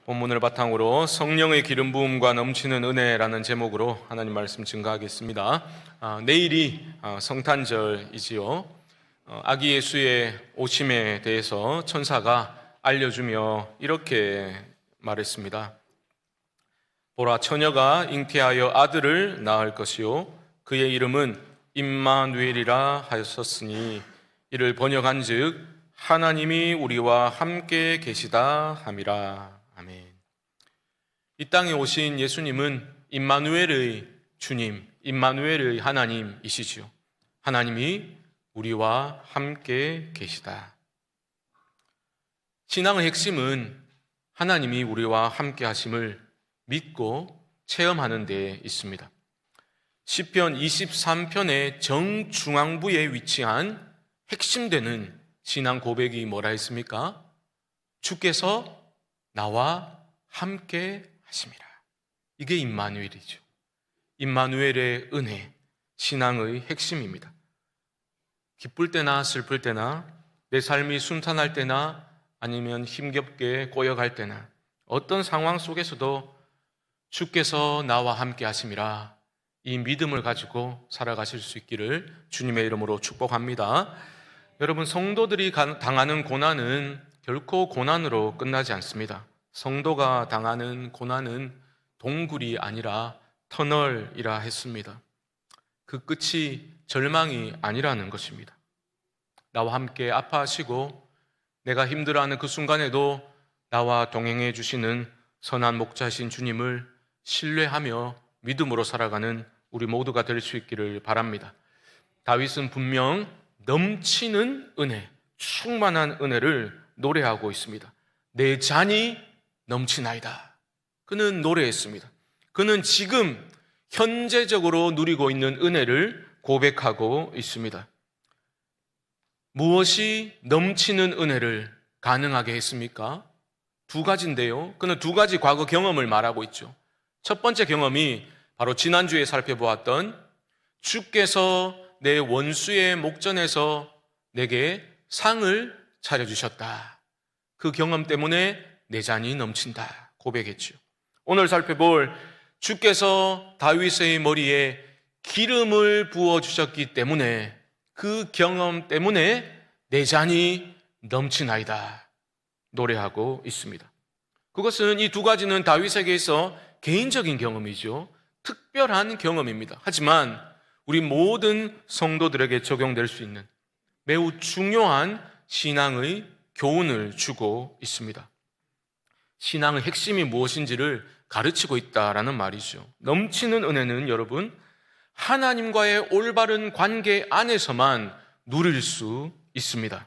본문을 바탕으로 성령의 기름 부음과 넘치는 은혜라는 제목으로 하나님 말씀 증거하겠습니다. 내일이 성탄절이지요. 아기 예수의 오심에 대해서 천사가 알려주며 이렇게 말했습니다. 보라, 처녀가 잉태하여 아들을 낳을 것이요 그의 이름은 임마누엘이라 하였었으니 이를 번역한즉 하나님이 우리와 함께 계시다 함이라. 아멘. 이 땅에 오신 예수님은 임마누엘의 주님, 임마누엘의 하나님이시지요. 하나님이 우리와 함께 계시다. 신앙의 핵심은 하나님이 우리와 함께 하심을 믿고 체험하는 데 있습니다. 시편 23편의 정중앙부에 위치한 핵심되는 신앙 고백이 뭐라 했습니까? 주께서 나와 함께 하심이라. 이게 임마누엘이죠. 임마누엘의 은혜, 신앙의 핵심입니다. 기쁠 때나 슬플 때나 내 삶이 순탄할 때나 아니면 힘겹게 꼬여갈 때나 어떤 상황 속에서도 주께서 나와 함께 하심이라, 이 믿음을 가지고 살아가실 수 있기를 주님의 이름으로 축복합니다. 여러분, 성도들이 당하는 고난은 결코 고난으로 끝나지 않습니다. 성도가 당하는 고난은 동굴이 아니라 터널이라 했습니다. 그 끝이 절망이 아니라는 것입니다. 나와 함께 아파하시고 내가 힘들어하는 그 순간에도 나와 동행해 주시는 선한 목자이신 주님을 신뢰하며 믿음으로 살아가는 우리 모두가 될 수 있기를 바랍니다. 다윗은 분명 넘치는 은혜, 충만한 은혜를 노래하고 있습니다. 내 잔이 넘치나이다. 그는 노래했습니다. 그는 지금 현재적으로 누리고 있는 은혜를 고백하고 있습니다. 무엇이 넘치는 은혜를 가능하게 했습니까? 두 가지인데요. 그는 두 가지 과거 경험을 말하고 있죠. 첫 번째 경험이 바로 지난주에 살펴보았던 주께서 내 원수의 목전에서 내게 상을 차려주셨다. 그 경험 때문에 내 잔이 넘친다 고백했죠. 오늘 살펴볼 주께서 다윗의 머리에 기름을 부어주셨기 때문에 그 경험 때문에 내 잔이 넘치나이다 노래하고 있습니다. 그것은 이 두 가지는 다윗에게서 개인적인 경험이죠. 특별한 경험입니다. 하지만 우리 모든 성도들에게 적용될 수 있는 매우 중요한 신앙의 교훈을 주고 있습니다. 신앙의 핵심이 무엇인지를 가르치고 있다라는 말이죠. 넘치는 은혜는 여러분, 하나님과의 올바른 관계 안에서만 누릴 수 있습니다.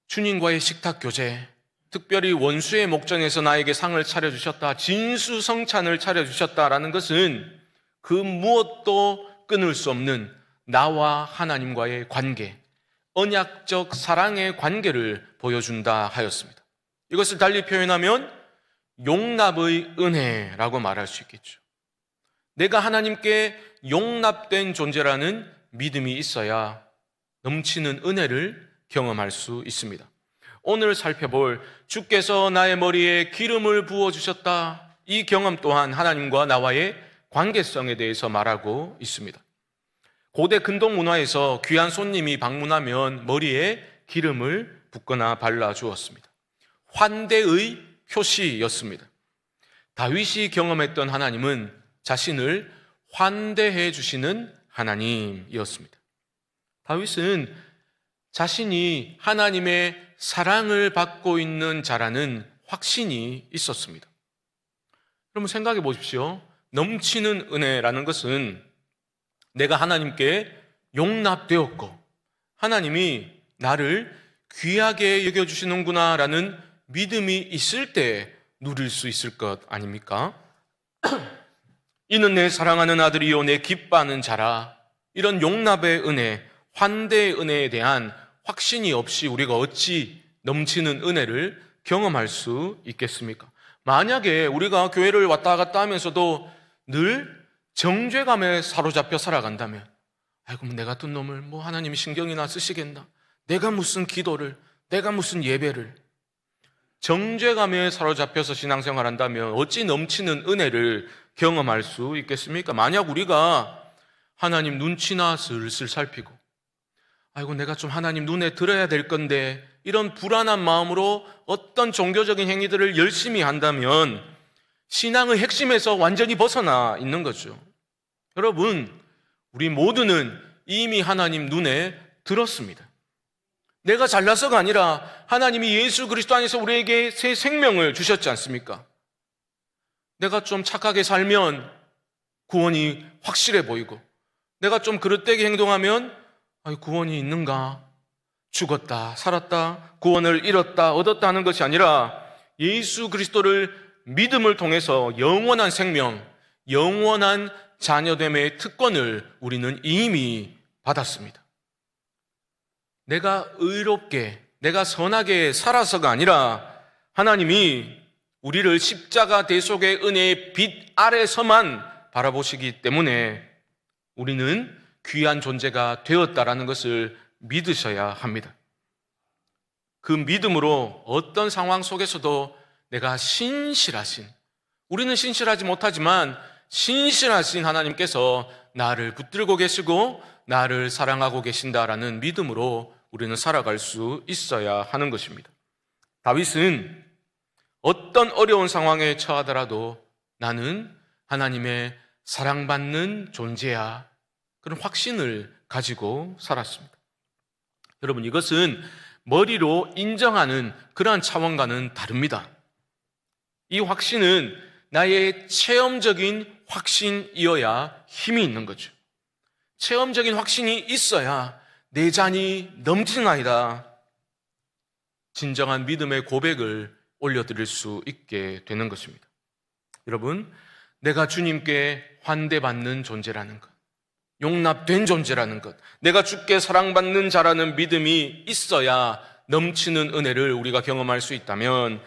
주님과의 식탁 교제, 특별히 원수의 목전에서 나에게 상을 차려주셨다, 진수성찬을 차려주셨다라는 것은 그 무엇도 끊을 수 없는 나와 하나님과의 관계, 언약적 사랑의 관계를 보여준다 하였습니다. 이것을 달리 표현하면 용납의 은혜라고 말할 수 있겠죠. 내가 하나님께 용납된 존재라는 믿음이 있어야 넘치는 은혜를 경험할 수 있습니다. 오늘 살펴볼 주께서 나의 머리에 기름을 부어주셨다, 이 경험 또한 하나님과 나와의 관계성에 대해서 말하고 있습니다. 고대 근동 문화에서 귀한 손님이 방문하면 머리에 기름을 붓거나 발라주었습니다. 환대의 표시였습니다. 다윗이 경험했던 하나님은 자신을 환대해 주시는 하나님이었습니다. 다윗은 자신이 하나님의 사랑을 받고 있는 자라는 확신이 있었습니다. 여러분 생각해 보십시오. 넘치는 은혜라는 것은 내가 하나님께 용납되었고 하나님이 나를 귀하게 여겨주시는구나 라는 믿음이 있을 때 누릴 수 있을 것 아닙니까? 이는 내 사랑하는 아들이요 내 기뻐하는 자라. 이런 용납의 은혜, 환대의 은혜에 대한 확신이 없이 우리가 어찌 넘치는 은혜를 경험할 수 있겠습니까? 만약에 우리가 교회를 왔다 갔다 하면서도 늘 정죄감에 사로잡혀 살아간다면, 아이고 내 같은 놈을 하나님이 신경이나 쓰시겠나, 내가 무슨 기도를, 내가 무슨 예배를, 정죄감에 사로잡혀서 신앙생활한다면 어찌 넘치는 은혜를 경험할 수 있겠습니까? 만약 우리가 하나님 눈치나 슬슬 살피고 아이고 내가 좀 하나님 눈에 들어야 될 건데 이런 불안한 마음으로 어떤 종교적인 행위들을 열심히 한다면 신앙의 핵심에서 완전히 벗어나 있는 거죠. 여러분, 우리 모두는 이미 하나님 눈에 들었습니다. 내가 잘나서가 아니라 하나님이 예수 그리스도 안에서 우리에게 새 생명을 주셨지 않습니까? 내가 좀 착하게 살면 구원이 확실해 보이고 내가 좀 그릇되게 행동하면 구원이 있는가? 죽었다, 살았다, 구원을 잃었다, 얻었다 하는 것이 아니라 예수 그리스도를 믿음을 통해서 영원한 생명, 영원한 자녀됨의 특권을 우리는 이미 받았습니다. 내가 의롭게, 내가 선하게 살아서가 아니라 하나님이 우리를 십자가 대속의 은혜의 빛 아래서만 바라보시기 때문에 우리는 귀한 존재가 되었다라는 것을 믿으셔야 합니다. 그 믿음으로 어떤 상황 속에서도 내가 신실하신, 우리는 신실하지 못하지만 신실하신 하나님께서 나를 붙들고 계시고 나를 사랑하고 계신다라는 믿음으로 우리는 살아갈 수 있어야 하는 것입니다. 다윗은 어떤 어려운 상황에 처하더라도 나는 하나님의 사랑받는 존재야, 그런 확신을 가지고 살았습니다. 여러분, 이것은 머리로 인정하는 그러한 차원과는 다릅니다. 이 확신은 나의 체험적인 확신이어야 힘이 있는 거죠. 체험적인 확신이 있어야 내 잔이 넘치나이다, 진정한 믿음의 고백을 올려드릴 수 있게 되는 것입니다. 여러분, 내가 주님께 환대받는 존재라는 것, 용납된 존재라는 것, 내가 주께 사랑받는 자라는 믿음이 있어야 넘치는 은혜를 우리가 경험할 수 있다면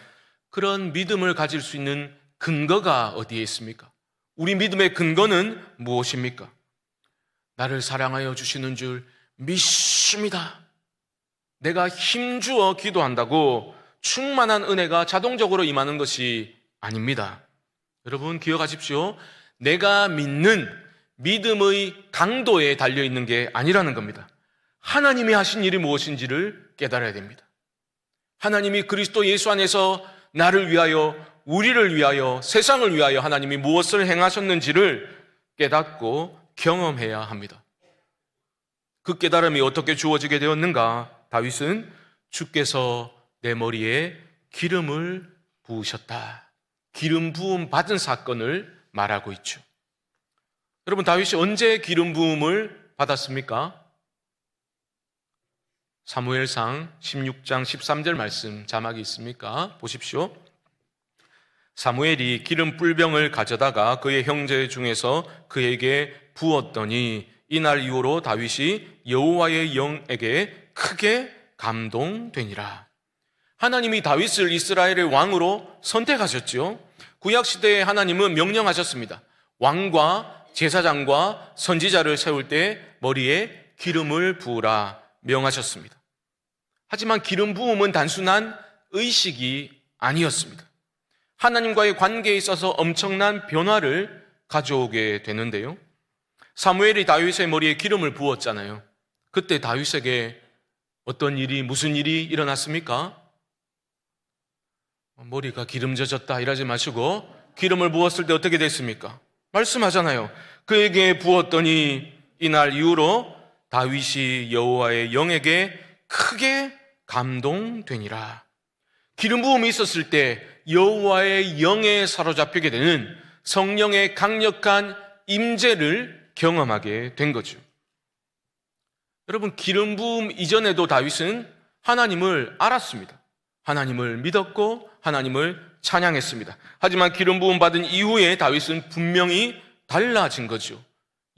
그런 믿음을 가질 수 있는 근거가 어디에 있습니까? 우리 믿음의 근거는 무엇입니까? 나를 사랑하여 주시는 줄 믿습니다. 내가 힘주어 기도한다고 충만한 은혜가 자동적으로 임하는 것이 아닙니다. 여러분 기억하십시오. 내가 믿는 믿음의 강도에 달려있는 게 아니라는 겁니다. 하나님이 하신 일이 무엇인지를 깨달아야 됩니다. 하나님이 그리스도 예수 안에서 나를 위하여, 우리를 위하여, 세상을 위하여 하나님이 무엇을 행하셨는지를 깨닫고 경험해야 합니다. 그 깨달음이 어떻게 주어지게 되었는가? 다윗은 주께서 내 머리에 기름을 부으셨다, 기름 부음 받은 사건을 말하고 있죠. 여러분, 다윗이 언제 기름 부음을 받았습니까? 사무엘상 16장 13절 말씀 자막이 있습니까? 보십시오. 사무엘이 기름 뿔병을 가져다가 그의 형제 중에서 그에게 부었더니 이날 이후로 다윗이 여호와의 영에게 크게 감동되니라. 하나님이 다윗을 이스라엘의 왕으로 선택하셨지요. 구약시대에 하나님은 명령하셨습니다. 왕과 제사장과 선지자를 세울 때 머리에 기름을 부으라 명하셨습니다. 하지만 기름 부음은 단순한 의식이 아니었습니다. 하나님과의 관계에 있어서 엄청난 변화를 가져오게 되는데요. 사무엘이 다윗의 머리에 기름을 부었잖아요. 그때 다윗에게 어떤 일이, 무슨 일이 일어났습니까? 머리가 기름 젖었다 이러지 마시고 기름을 부었을 때 어떻게 됐습니까? 말씀하잖아요. 그에게 부었더니 이날 이후로 다윗이 여호와의 영에게 크게 감동되니라. 기름 부음이 있었을 때 여호와의 영에 사로잡히게 되는 성령의 강력한 임재를 경험하게 된 거죠. 여러분, 기름 부음 이전에도 다윗은 하나님을 알았습니다. 하나님을 믿었고 하나님을 찬양했습니다. 하지만 기름 부음 받은 이후에 다윗은 분명히 달라진 거죠.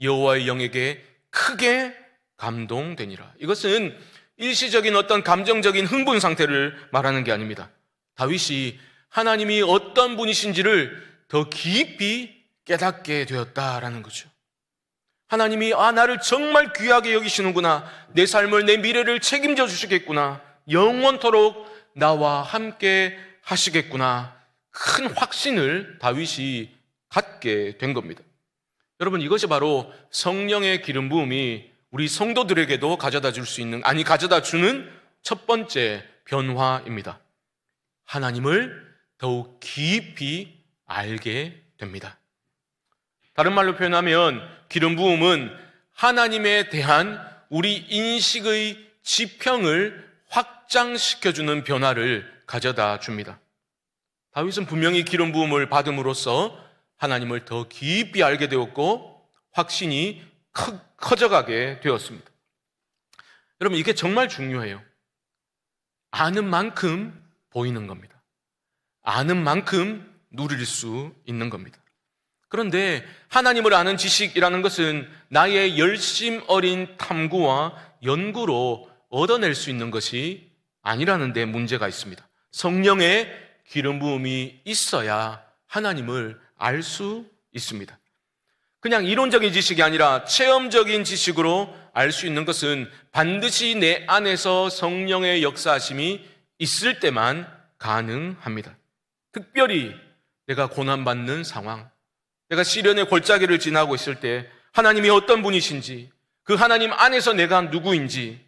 여호와의 영에게 크게 감동되니라. 이것은 일시적인 어떤 감정적인 흥분 상태를 말하는 게 아닙니다. 다윗이 하나님이 어떤 분이신지를 더 깊이 깨닫게 되었다라는 거죠. 하나님이 나를 정말 귀하게 여기시는구나, 내 삶을, 내 미래를 책임져 주시겠구나, 영원토록 나와 함께 하시겠구나, 큰 확신을 다윗이 갖게 된 겁니다. 여러분, 이것이 바로 성령의 기름 부음이 우리 성도들에게도 가져다 주는 첫 번째 변화입니다. 하나님을 더욱 깊이 알게 됩니다. 다른 말로 표현하면 기름 부음은 하나님에 대한 우리 인식의 지평을 확장시켜주는 변화를 가져다 줍니다. 다윗은 분명히 기름 부음을 받음으로써 하나님을 더 깊이 알게 되었고 확신이 커져가게 되었습니다. 여러분, 이게 정말 중요해요. 아는 만큼 보이는 겁니다. 아는 만큼 누릴 수 있는 겁니다. 그런데 하나님을 아는 지식이라는 것은 나의 열심 어린 탐구와 연구로 얻어낼 수 있는 것이 아니라는 데 문제가 있습니다. 성령의 기름 부음이 있어야 하나님을 알 수 있습니다. 그냥 이론적인 지식이 아니라 체험적인 지식으로 알 수 있는 것은 반드시 내 안에서 성령의 역사하심이 있을 때만 가능합니다. 특별히 내가 고난받는 상황, 내가 시련의 골짜기를 지나고 있을 때 하나님이 어떤 분이신지, 그 하나님 안에서 내가 누구인지,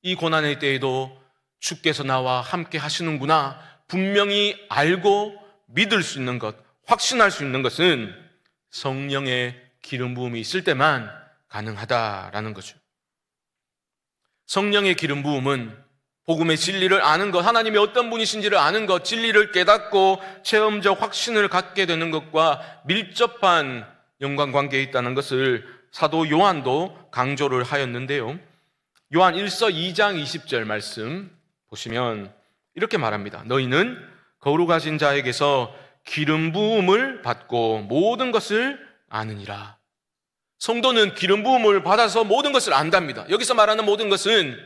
이 고난의 때에도 주께서 나와 함께 하시는구나 분명히 알고 믿을 수 있는 것, 확신할 수 있는 것은 성령의 기름 부음이 있을 때만 가능하다라는 거죠. 성령의 기름 부음은 복음의 진리를 아는 것, 하나님이 어떤 분이신지를 아는 것, 진리를 깨닫고 체험적 확신을 갖게 되는 것과 밀접한 연관관계에 있다는 것을 사도 요한도 강조를 하였는데요. 요한 1서 2장 20절 말씀 보시면 이렇게 말합니다. 너희는 거룩하신 자에게서 기름 부음을 받고 모든 것을 아느니라. 성도는 기름 부음을 받아서 모든 것을 안답니다. 여기서 말하는 모든 것은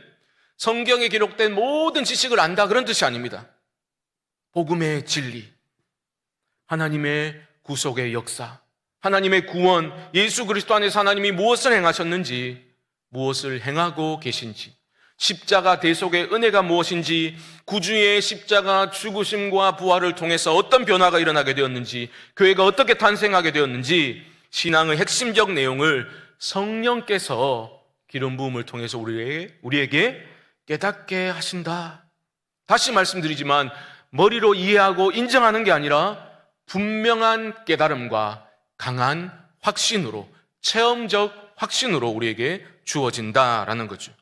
성경에 기록된 모든 지식을 안다, 그런 뜻이 아닙니다. 복음의 진리, 하나님의 구속의 역사, 하나님의 구원, 예수 그리스도 안에서 하나님이 무엇을 행하셨는지, 무엇을 행하고 계신지, 십자가 대속의 은혜가 무엇인지, 구주의 십자가 죽으심과 부활을 통해서 어떤 변화가 일어나게 되었는지, 교회가 어떻게 탄생하게 되었는지, 신앙의 핵심적 내용을 성령께서 기름 부음을 통해서 우리에게 깨닫게 하신다. 다시 말씀드리지만 머리로 이해하고 인정하는 게 아니라 분명한 깨달음과 강한 확신으로, 체험적 확신으로 우리에게 주어진다라는 거죠.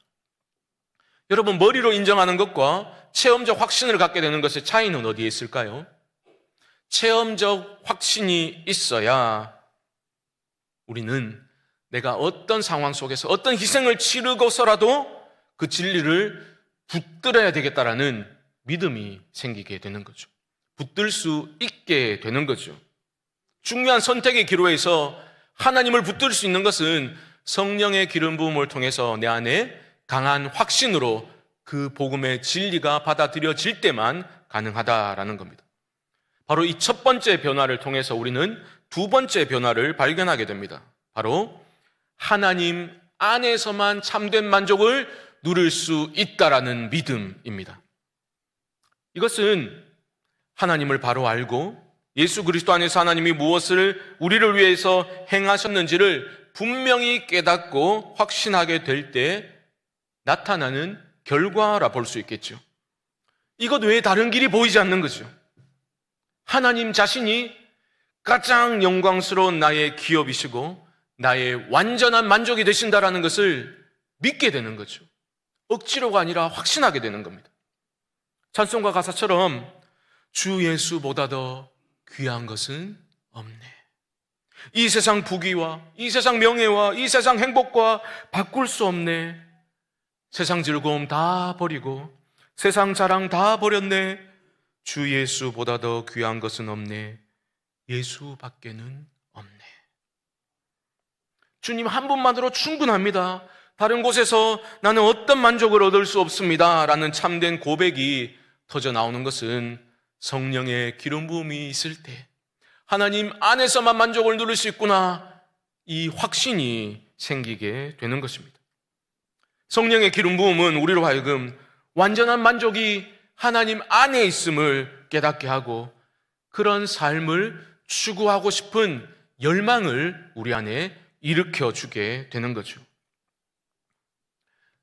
여러분, 머리로 인정하는 것과 체험적 확신을 갖게 되는 것의 차이는 어디에 있을까요? 체험적 확신이 있어야 우리는 내가 어떤 상황 속에서 어떤 희생을 치르고서라도 그 진리를 붙들어야 되겠다라는 믿음이 생기게 되는 거죠. 붙들 수 있게 되는 거죠. 중요한 선택의 기로에서 하나님을 붙들 수 있는 것은 성령의 기름 부음을 통해서 내 안에 강한 확신으로 그 복음의 진리가 받아들여질 때만 가능하다라는 겁니다. 바로 이 첫 번째 변화를 통해서 우리는 두 번째 변화를 발견하게 됩니다. 바로 하나님 안에서만 참된 만족을 누릴 수 있다라는 믿음입니다. 이것은 하나님을 바로 알고 예수 그리스도 안에서 하나님이 무엇을 우리를 위해서 행하셨는지를 분명히 깨닫고 확신하게 될 때 나타나는 결과라 볼 수 있겠죠. 이것 외에 다른 길이 보이지 않는 거죠. 하나님 자신이 가장 영광스러운 나의 기업이시고 나의 완전한 만족이 되신다라는 것을 믿게 되는 거죠. 억지로가 아니라 확신하게 되는 겁니다. 찬송가 가사처럼 주 예수보다 더 귀한 것은 없네. 이 세상 부귀와 이 세상 명예와 이 세상 행복과 바꿀 수 없네. 세상 즐거움 다 버리고 세상 자랑 다 버렸네. 주 예수보다 더 귀한 것은 없네. 예수밖에는 없네. 주님 한 분만으로 충분합니다. 다른 곳에서 나는 어떤 만족을 얻을 수 없습니다 라는 참된 고백이 터져 나오는 것은 성령의 기름 부음이 있을 때 하나님 안에서만 만족을 누릴 수 있구나, 이 확신이 생기게 되는 것입니다. 성령의 기름 부음은 우리로 하여금 완전한 만족이 하나님 안에 있음을 깨닫게 하고 그런 삶을 추구하고 싶은 열망을 우리 안에 일으켜주게 되는 거죠.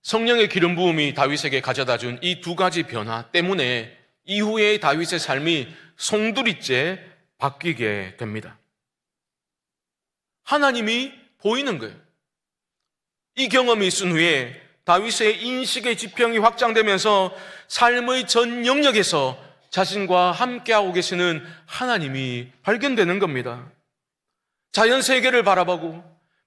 성령의 기름 부음이 다윗에게 가져다준 이 두 가지 변화 때문에 이후에 다윗의 삶이 송두리째 바뀌게 됩니다. 하나님이 보이는 거예요. 이 경험이 있은 후에 다윗의 인식의 지평이 확장되면서 삶의 전 영역에서 자신과 함께하고 계시는 하나님이 발견되는 겁니다. 자연 세계를 바라보고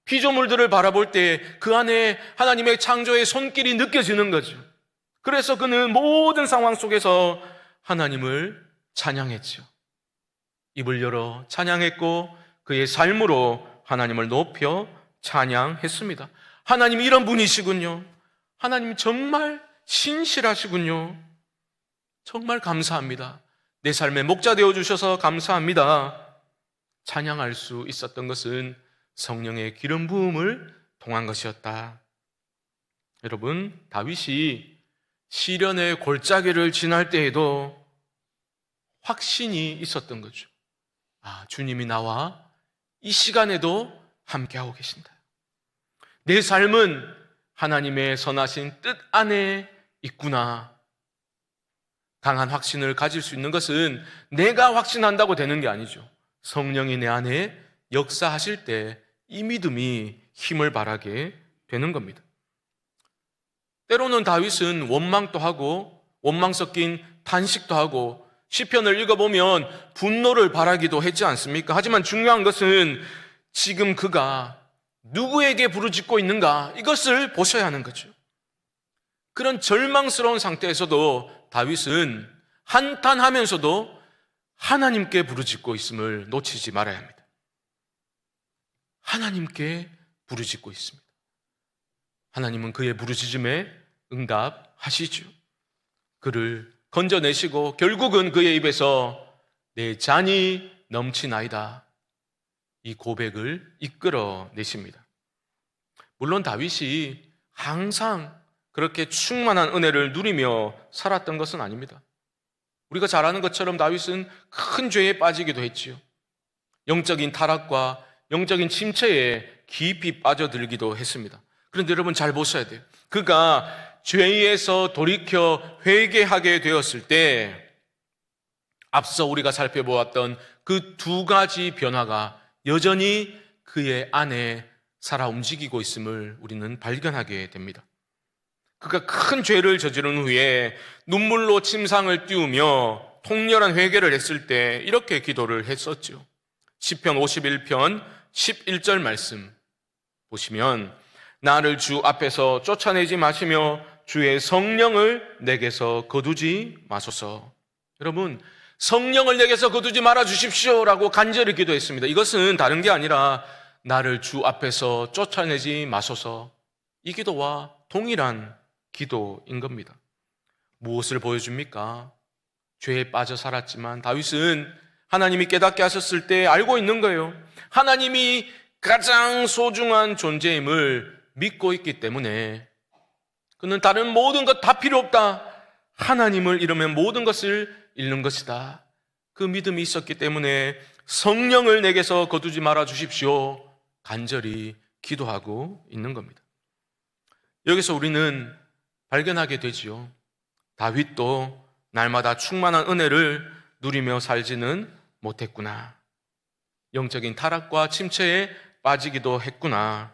피조물들을 바라볼 때 그 안에 하나님의 창조의 손길이 느껴지는 거죠. 그래서 그는 모든 상황 속에서 하나님을 찬양했죠. 입을 열어 찬양했고 그의 삶으로 하나님을 높여 찬양했습니다. 하나님이 이런 분이시군요. 하나님 정말 신실하시군요. 정말 감사합니다. 내 삶의 목자 되어주셔서 감사합니다. 찬양할 수 있었던 것은 성령의 기름 부음을 통한 것이었다. 여러분, 다윗이 시련의 골짜기를 지날 때에도 확신이 있었던 거죠. 주님이 나와 이 시간에도 함께하고 계신다. 내 삶은 하나님의 선하신 뜻 안에 있구나. 강한 확신을 가질 수 있는 것은 내가 확신한다고 되는 게 아니죠. 성령이 내 안에 역사하실 때 이 믿음이 힘을 발하게 되는 겁니다. 때로는 다윗은 원망도 하고 원망 섞인 탄식도 하고 시편을 읽어보면 분노를 발하기도 했지 않습니까? 하지만 중요한 것은 지금 그가 누구에게 부르짖고 있는가 이것을 보셔야 하는 거죠. 그런 절망스러운 상태에서도 다윗은 한탄하면서도 하나님께 부르짖고 있음을 놓치지 말아야 합니다. 하나님께 부르짖고 있습니다. 하나님은 그의 부르짖음에 응답하시죠. 그를 건져내시고 결국은 그의 입에서 내 잔이 넘치나이다 이 고백을 이끌어내십니다. 물론 다윗이 항상 그렇게 충만한 은혜를 누리며 살았던 것은 아닙니다. 우리가 잘 아는 것처럼 다윗은 큰 죄에 빠지기도 했지요. 영적인 타락과 영적인 침체에 깊이 빠져들기도 했습니다. 그런데 여러분 잘 보셔야 돼요. 그가 죄에서 돌이켜 회개하게 되었을 때 앞서 우리가 살펴보았던 그 두 가지 변화가 여전히 그의 안에 살아 움직이고 있음을 우리는 발견하게 됩니다. 그가 큰 죄를 저지른 후에 눈물로 침상을 띄우며 통렬한 회개를 했을 때 이렇게 기도를 했었죠. 시편 51편 11절 말씀 보시면 나를 주 앞에서 쫓아내지 마시며 주의 성령을 내게서 거두지 마소서. 여러분, 성령을 내게서 거두지 말아 주십시오라고 간절히 기도했습니다. 이것은 다른 게 아니라 나를 주 앞에서 쫓아내지 마소서. 이 기도와 동일한 기도인 겁니다. 무엇을 보여줍니까? 죄에 빠져 살았지만 다윗은 하나님이 깨닫게 하셨을 때 알고 있는 거예요. 하나님이 가장 소중한 존재임을 믿고 있기 때문에 그는 다른 모든 것 다 필요 없다. 하나님을 잃으면 모든 것을 잃는 것이다. 그 믿음이 있었기 때문에 성령을 내게서 거두지 말아 주십시오. 간절히 기도하고 있는 겁니다. 여기서 우리는 발견하게 되지요. 다윗도 날마다 충만한 은혜를 누리며 살지는 못했구나. 영적인 타락과 침체에 빠지기도 했구나.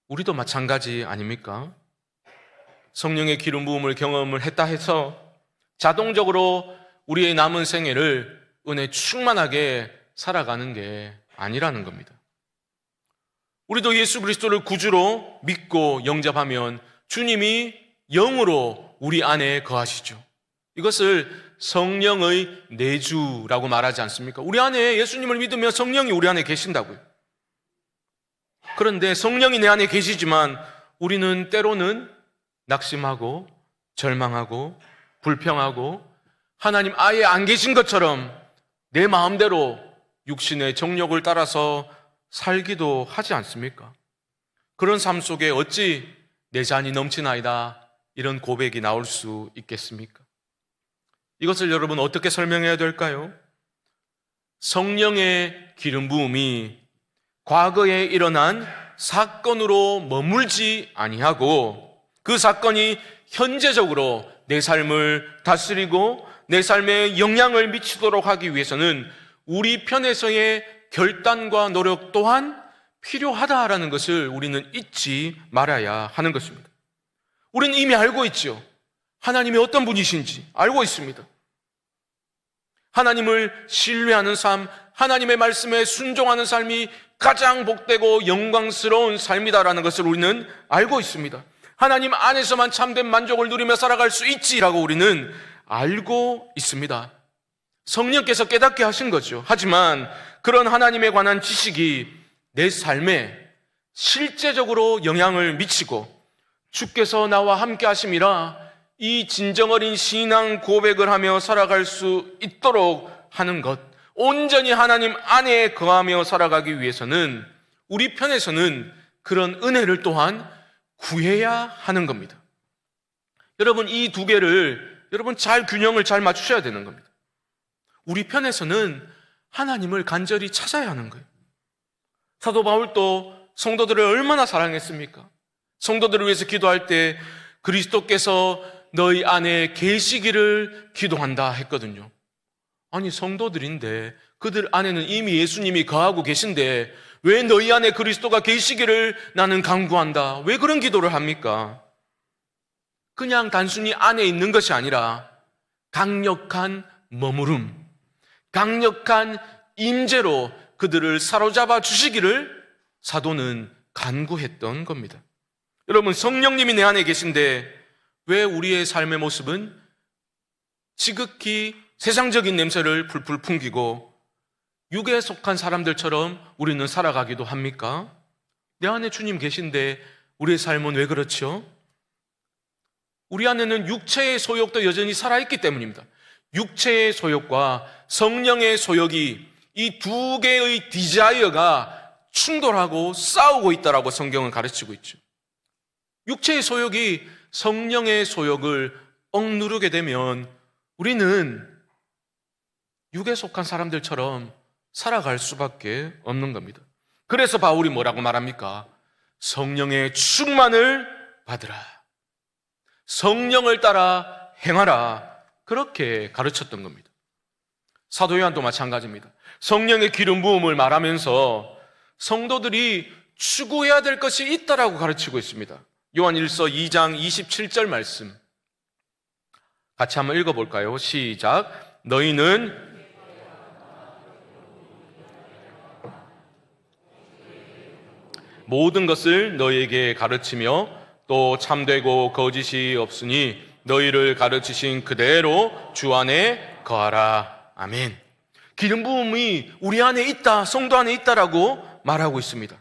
우리도 마찬가지 아닙니까? 성령의 기름 부음을 경험을 했다 해서 자동적으로 우리의 남은 생애를 은혜 충만하게 살아가는 게 아니라는 겁니다. 우리도 예수 그리스도를 구주로 믿고 영접하면 주님이 영으로 우리 안에 거하시죠. 이것을 성령의 내주라고 말하지 않습니까? 우리 안에 예수님을 믿으면 성령이 우리 안에 계신다고요. 그런데 성령이 내 안에 계시지만 우리는 때로는 낙심하고 절망하고 불평하고 하나님 아예 안 계신 것처럼 내 마음대로 육신의 정욕을 따라서 살기도 하지 않습니까? 그런 삶 속에 어찌 내 잔이 넘치나이다 이런 고백이 나올 수 있겠습니까? 이것을 여러분 어떻게 설명해야 될까요? 성령의 기름 부음이 과거에 일어난 사건으로 머물지 아니하고 그 사건이 현재적으로 내 삶을 다스리고 내 삶에 영향을 미치도록 하기 위해서는 우리 편에서의 결단과 노력 또한 필요하다라는 것을 우리는 잊지 말아야 하는 것입니다. 우리는 이미 알고 있죠. 하나님이 어떤 분이신지 알고 있습니다. 하나님을 신뢰하는 삶, 하나님의 말씀에 순종하는 삶이 가장 복되고 영광스러운 삶이다라는 것을 우리는 알고 있습니다. 하나님 안에서만 참된 만족을 누리며 살아갈 수 있지라고 우리는 알고 있습니다. 성령께서 깨닫게 하신 거죠. 하지만 그런 하나님에 관한 지식이 내 삶에 실제적으로 영향을 미치고 주께서 나와 함께 하심이라 이 진정어린 신앙 고백을 하며 살아갈 수 있도록 하는 것, 온전히 하나님 안에 거하며 살아가기 위해서는 우리 편에서는 그런 은혜를 또한 구해야 하는 겁니다. 여러분, 이 두 개를 여러분 균형을 잘 맞추셔야 되는 겁니다. 우리 편에서는 하나님을 간절히 찾아야 하는 거예요. 사도 바울도 성도들을 얼마나 사랑했습니까? 성도들을 위해서 기도할 때 그리스도께서 너희 안에 계시기를 기도한다 했거든요. 아니, 성도들인데 그들 안에는 이미 예수님이 거하고 계신데 왜 너희 안에 그리스도가 계시기를 나는 간구한다. 왜 그런 기도를 합니까? 그냥 단순히 안에 있는 것이 아니라 강력한 머무름, 강력한 임재로 그들을 사로잡아 주시기를 사도는 간구했던 겁니다. 여러분, 성령님이 내 안에 계신데 왜 우리의 삶의 모습은 지극히 세상적인 냄새를 풀풀 풍기고 육에 속한 사람들처럼 우리는 살아가기도 합니까? 내 안에 주님 계신데 우리의 삶은 왜 그렇죠? 우리 안에는 육체의 소욕도 여전히 살아있기 때문입니다. 육체의 소욕과 성령의 소욕이 이 두 개의 디자이어가 충돌하고 싸우고 있다라고 성경은 가르치고 있죠. 육체의 소욕이 성령의 소욕을 억누르게 되면 우리는 육에 속한 사람들처럼 살아갈 수밖에 없는 겁니다. 그래서 바울이 뭐라고 말합니까? 성령의 충만을 받으라. 성령을 따라 행하라. 그렇게 가르쳤던 겁니다. 사도 요한도 마찬가지입니다. 성령의 기름 부음을 말하면서 성도들이 추구해야 될 것이 있다라고 가르치고 있습니다. 요한 1서 2장 27절 말씀 같이 한번 읽어볼까요? 시작. 너희는 모든 것을 너희에게 가르치며 또 참되고 거짓이 없으니 너희를 가르치신 그대로 주 안에 거하라. 아멘. 기름 부음이 우리 안에 있다, 성도 안에 있다라고 말하고 있습니다.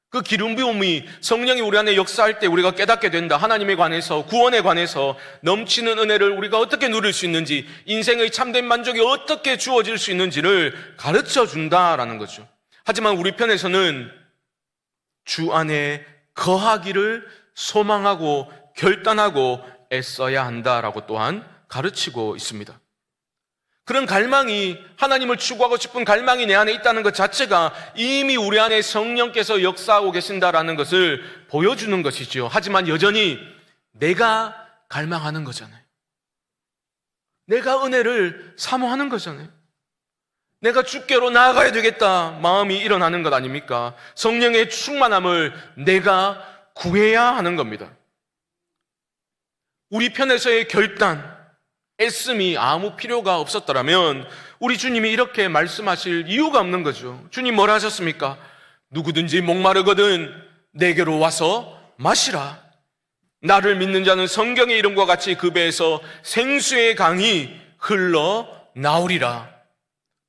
그 기름 부음이 성령이 우리 안에 역사할 때 우리가 깨닫게 된다. 하나님에 관해서, 구원에 관해서 넘치는 은혜를 우리가 어떻게 누릴 수 있는지, 인생의 참된 만족이 어떻게 주어질 수 있는지를 가르쳐 준다라는 거죠. 하지만 우리 편에서는 주 안에 거하기를 소망하고 결단하고 애써야 한다라고 또한 가르치고 있습니다. 그런 갈망이, 하나님을 추구하고 싶은 갈망이 내 안에 있다는 것 자체가 이미 우리 안에 성령께서 역사하고 계신다라는 것을 보여주는 것이죠. 하지만 여전히 내가 갈망하는 거잖아요. 내가 은혜를 사모하는 거잖아요. 내가 주께로 나아가야 되겠다 마음이 일어나는 것 아닙니까? 성령의 충만함을 내가 구해야 하는 겁니다. 우리 편에서의 결단, 애씀이 아무 필요가 없었더라면 우리 주님이 이렇게 말씀하실 이유가 없는 거죠. 주님 뭐라 하셨습니까? 누구든지 목마르거든 내게로 와서 마시라. 나를 믿는 자는 성경의 이름과 같이 그 배에서 생수의 강이 흘러나오리라.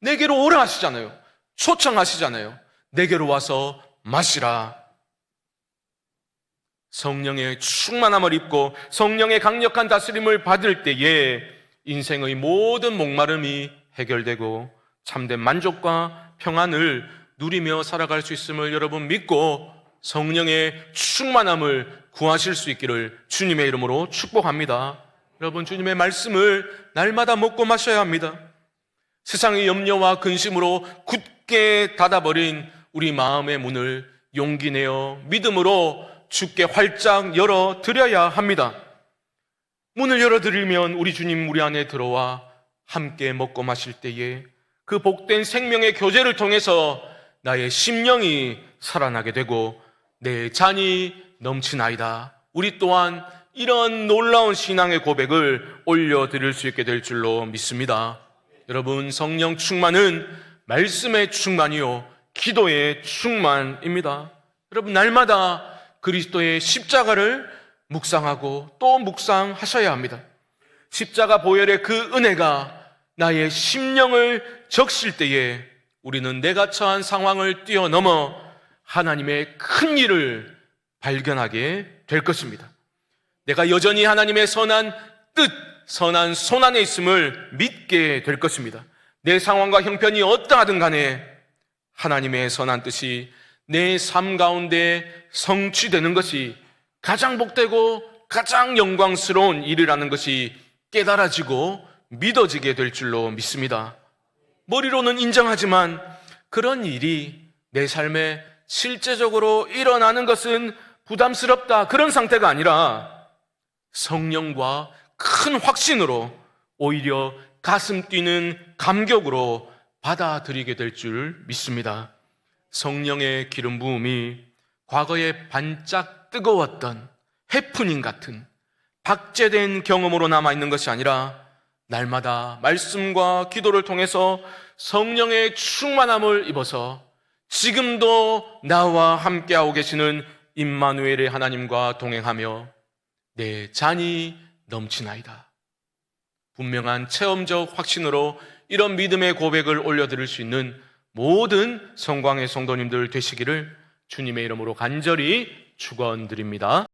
내게로 오라 하시잖아요. 초청하시잖아요. 내게로 와서 마시라. 성령의 충만함을 입고 성령의 강력한 다스림을 받을 때에 인생의 모든 목마름이 해결되고 참된 만족과 평안을 누리며 살아갈 수 있음을 여러분 믿고 성령의 충만함을 구하실 수 있기를 주님의 이름으로 축복합니다. 여러분, 주님의 말씀을 날마다 먹고 마셔야 합니다. 세상의 염려와 근심으로 굳게 닫아버린 우리 마음의 문을 용기 내어 믿음으로 주께 활짝 열어드려야 합니다. 문을 열어드리면 우리 주님 우리 안에 들어와 함께 먹고 마실 때에 그 복된 생명의 교제를 통해서 나의 심령이 살아나게 되고 내 잔이 넘치나이다. 우리 또한 이런 놀라운 신앙의 고백을 올려드릴 수 있게 될 줄로 믿습니다. 여러분, 성령 충만은 말씀의 충만이요 기도의 충만입니다. 여러분, 날마다 그리스도의 십자가를 묵상하고 또 묵상하셔야 합니다. 십자가 보혈의 그 은혜가 나의 심령을 적실 때에 우리는 내가 처한 상황을 뛰어넘어 하나님의 큰 일을 발견하게 될 것입니다. 내가 여전히 하나님의 선한 뜻, 선한 손 안에 있음을 믿게 될 것입니다. 내 상황과 형편이 어떠하든 간에 하나님의 선한 뜻이 내 삶 가운데 성취되는 것이 가장 복되고 가장 영광스러운 일이라는 것이 깨달아지고 믿어지게 될 줄로 믿습니다. 머리로는 인정하지만 그런 일이 내 삶에 실제적으로 일어나는 것은 부담스럽다, 그런 상태가 아니라 성령과 큰 확신으로 오히려 가슴 뛰는 감격으로 받아들이게 될 줄 믿습니다. 성령의 기름 부음이 과거에 반짝 뜨거웠던 해프닝 같은 박제된 경험으로 남아있는 것이 아니라 날마다 말씀과 기도를 통해서 성령의 충만함을 입어서 지금도 나와 함께하고 계시는 임마누엘의 하나님과 동행하며 내 잔이 넘치나이다. 분명한 체험적 확신으로 이런 믿음의 고백을 올려드릴 수 있는 모든 성광의 성도님들 되시기를 주님의 이름으로 간절히 축원드립니다.